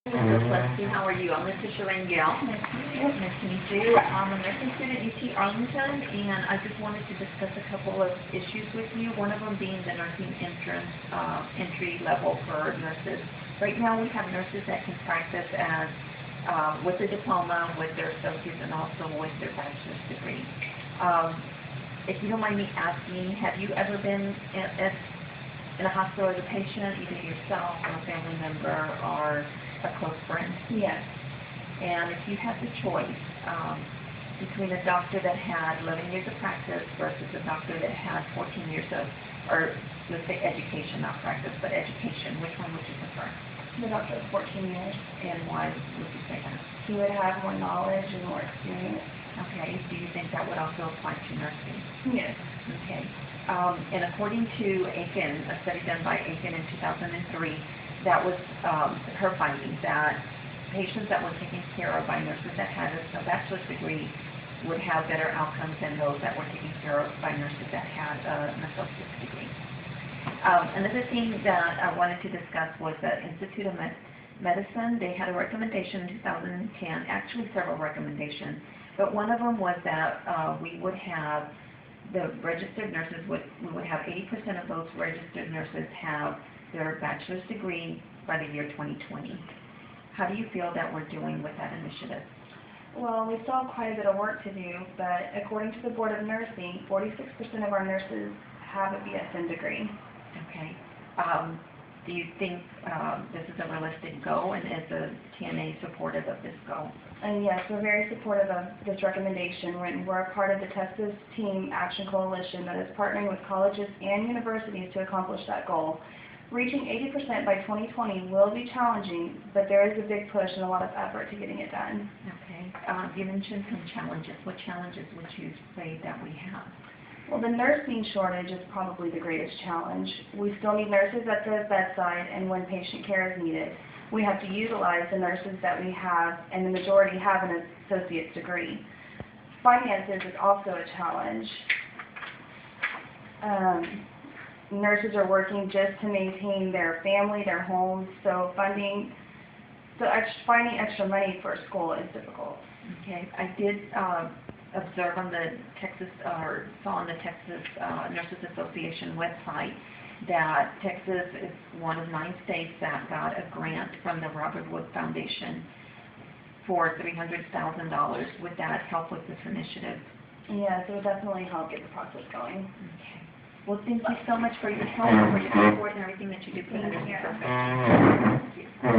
Lexi, how are you? I'm Letitia Rangel. Nice to meet you. I'm a nursing student at UT Arlington, and I just wanted to discuss a couple of issues with you. One of them being the nursing entrance entry level for nurses. Right now, we have nurses that can practice as with a diploma, with their associates, and also with their bachelor's degree. If you don't mind me asking, have you ever been in a hospital as a patient, either yourself or a family member or a close friend? Yes. And if you had the choice between a doctor that had 11 years of practice versus a doctor that had 14 years of, or let's say education, not practice, but education, which one would you prefer? The doctor of 14 years. And why would you say that? He would have more knowledge and more experience. Okay. Do you think that would also apply to nursing? Yes. Okay. And according to Aiken, a study done by Aiken in 2003, that was her findings, that patients that were taken care of by nurses that had a bachelor's degree would have better outcomes than those that were taken care of by nurses that had an associate's degree. Another thing that I wanted to discuss was the Institute of Medicine. They had a recommendation in 2010, actually several recommendations, but one of them was that we would have the registered nurses, we would have 80% of those registered nurses have their bachelor's degree by the year 2020. How do you feel that we're doing with that initiative? Well, we still have quite a bit of work to do, but according to the Board of Nursing, 46% of our nurses have a BSN degree. Okay. Do you think this is a realistic goal, and is the TNA supportive of this goal? And yes, we're very supportive of this recommendation. We're a part of the Texas Team Action Coalition that is partnering with colleges and universities to accomplish that goal. Reaching 80% by 2020 will be challenging, but there is a big push and a lot of effort to getting it done. Okay. You mentioned some challenges. What challenges would you say that we have? Well, the nursing shortage is probably the greatest challenge. We still need nurses at the bedside and when patient care is needed. We have to utilize the nurses that we have, and the majority have an associate's degree. Finances is also a challenge. Nurses are working just to maintain their family, their homes, so finding extra money for school is difficult. Okay, I did observe on the Texas, or saw on the Texas Nurses Association website that Texas is one of 9 states that got a grant from the Robert Wood Foundation for $300,000. Would that help with this initiative? Yes, it would definitely help get the process going. Okay. Well, thank you so much for your help and for your support and everything that you do for the nursing profession. Thank you.